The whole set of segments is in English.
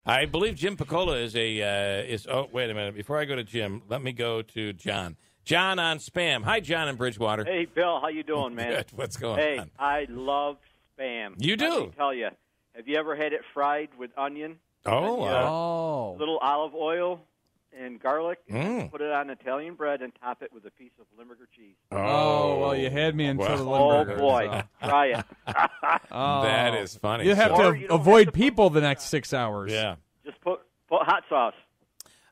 I believe Jim Piccola is. Oh, wait a minute. Before I go to Jim, let me go to John. John on spam. Hi, John in Bridgewater. Hey, Bill. How you doing, man? Good. What's going Hey, on? I love spam. You do? Let me tell you. Have you ever had it fried with onion? Oh, A little olive oil and garlic, and put it on Italian bread and top it with a piece of Limburger cheese. Oh, well, you had me until the Oh, Limburger. boy. So. Try it. that is funny. You have Or to you don't avoid have to people the next 6 hours. Yeah. Just put hot sauce.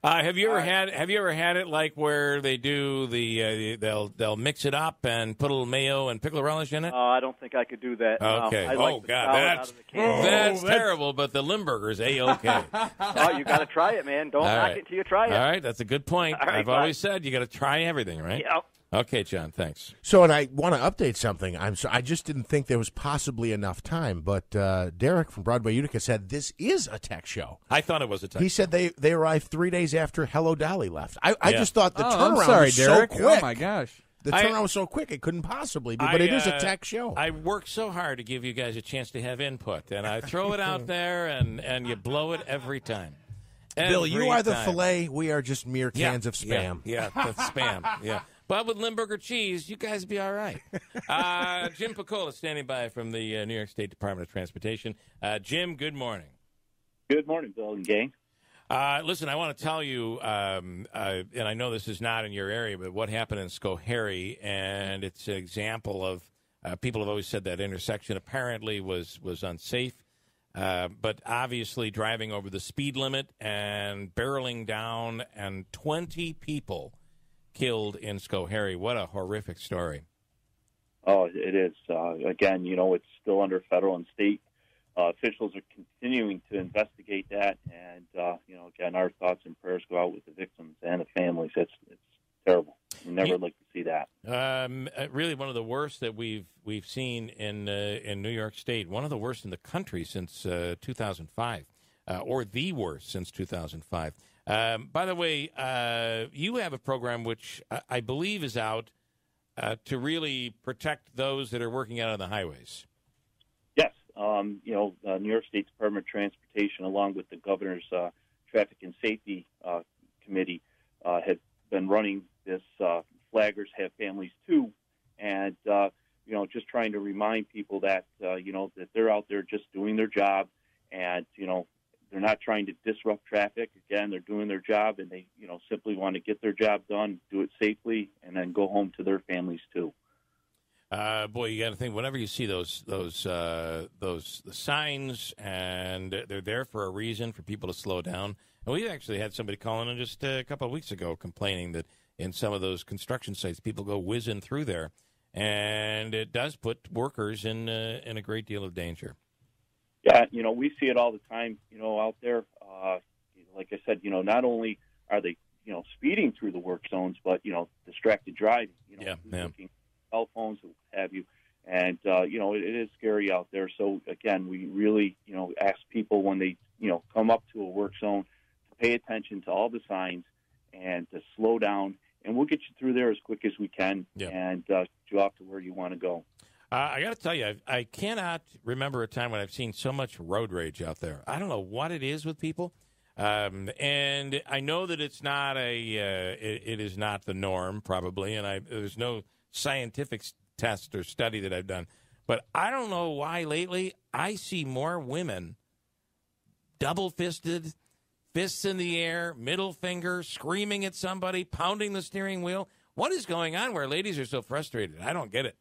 Have you ever had it like where they do they'll mix it up and put a little mayo and pickle relish in it? Oh, I don't think I could do that. Okay. No, I like the God, salad out of the can. that's terrible. But the Limburger's A-okay. Oh, you got to try it, man. Don't knock it till you try it. All right, that's a good point. All right, I've always said you got to try everything, right? Yeah. Okay, John. Thanks. So, and I want to update something. I just didn't think there was possibly enough time, but Derek from Broadway Utica said this is a tech show. I thought it was a tech He show. said they arrived 3 days after Hello Dolly left. I just thought the I'm turnaround sorry, was Derek. so quick. Oh, my gosh. The turnaround was so quick it couldn't possibly be, but it is a tech show. I work so hard to give you guys a chance to have input, and I throw it out there, and you blow it every time. Bill, you are the time. filet. We are just mere cans of spam. Yeah, that's spam. Yeah. But with Limburger cheese, you guys be all right. Jim Piccola standing by from the New York State Department of Transportation. Jim, good morning. Good morning, Bill and gang. Listen, I want to tell you, and I know this is not in your area, but what happened in Schoharie, and it's an example of people have always said that intersection apparently was unsafe, but obviously driving over the speed limit and barreling down, and 20 people killed in Schoharie. What a horrific story. Oh, it is. Again, it's still under federal and state. Officials are continuing to investigate that, and again, our thoughts and prayers go out with the victims and the families. It's terrible. We never like to see that. Really, one of the worst that we've seen in New York State. One of the worst in the country since 2005, or the worst since 2005. By the way, you have a program which I believe is out to really protect those that are working out on the highways. Yes. New York State Department of Transportation, along with the Governor's Traffic and Safety Committee, have been running this Flaggers Have Families Too, and just trying to remind people that that they're out there just doing their job, and they're not trying to disrupt traffic. Again, they're doing their job, and they simply want to get their job done, do it safely, and then go home to their families too. Boy, you got to think whenever you see those signs, and they're there for a reason for people to slow down. And we actually had somebody calling in just a couple of weeks ago complaining that in some of those construction sites, people go whizzing through there, and it does put workers in a great deal of danger. Yeah, we see it all the time, out there. Like I said, not only are they, speeding through the work zones, but, distracted driving, looking at cell phones, what have you. And, it is scary out there. So, again, we really, ask people when they, come up to a work zone to pay attention to all the signs and to slow down. And we'll get you through there as quick as we can and get you off to where you want to go. I got to tell you, I cannot remember a time when I've seen so much road rage out there. I don't know what it is with people, and I know that it's not it is not the norm probably, and there's no scientific test or study that I've done, but I don't know why lately I see more women double-fisted, fists in the air, middle finger, screaming at somebody, pounding the steering wheel. What is going on where ladies are so frustrated? I don't get it.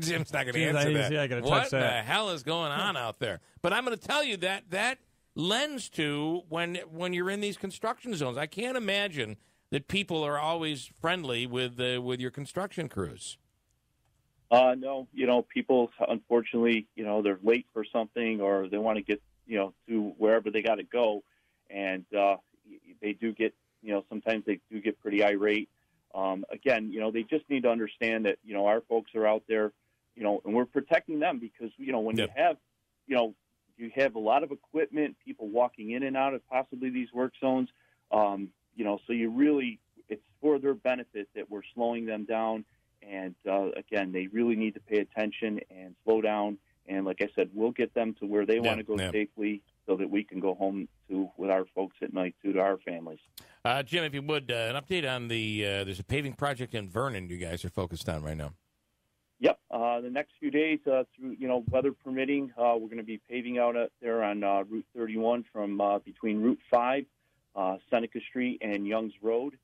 Jim's not going to answer that. Yeah, what the hell is going on out there? But I'm going to tell you that lends to when you're in these construction zones. I can't imagine that people are always friendly with your construction crews. No, people, unfortunately, they're late for something or they want to get, to wherever they got to go. And they do get, sometimes they do get pretty irate. Again, they just need to understand that, our folks are out there, and we're protecting them because, when you have, you have a lot of equipment, people walking in and out of possibly these work zones, so you really, it's for their benefit that we're slowing them down. And, again, they really need to pay attention and slow down And like I said, we'll get them to where they want to go safely so that we can go home with our folks at night, to our families. Jim, if you would, an update on there's a paving project in Vernon you guys are focused on right now. Yep. The next few days, through weather permitting, we're going to be paving out there on Route 31 from between Route 5, Seneca Street, and Youngs Road.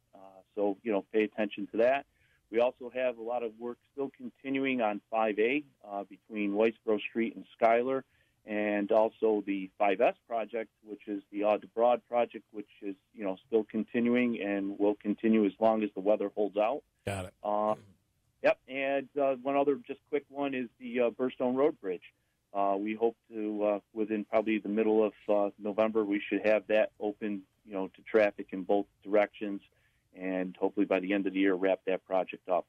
So pay attention to that. We also have a lot of work still continuing on 5A between Whitesboro Street and Schuyler, and also the 5S project, which is the DeBroad project, which is still continuing and will continue as long as the weather holds out. Got it. Yep, and one other just quick one is the Burstone Road Bridge. We hope to, within probably the middle of November, we should have that open, to traffic in both directions, and hopefully by the end of the year wrap that project up.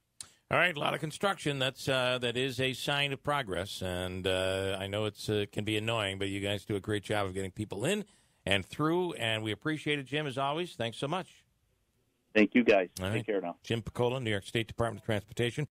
All right, a lot of construction. That is a sign of progress, and I know it can be annoying, but you guys do a great job of getting people in and through, and we appreciate it, Jim, as always. Thanks so much. Thank you, guys. All Take care now. Jim Piccola, New York State Department of Transportation.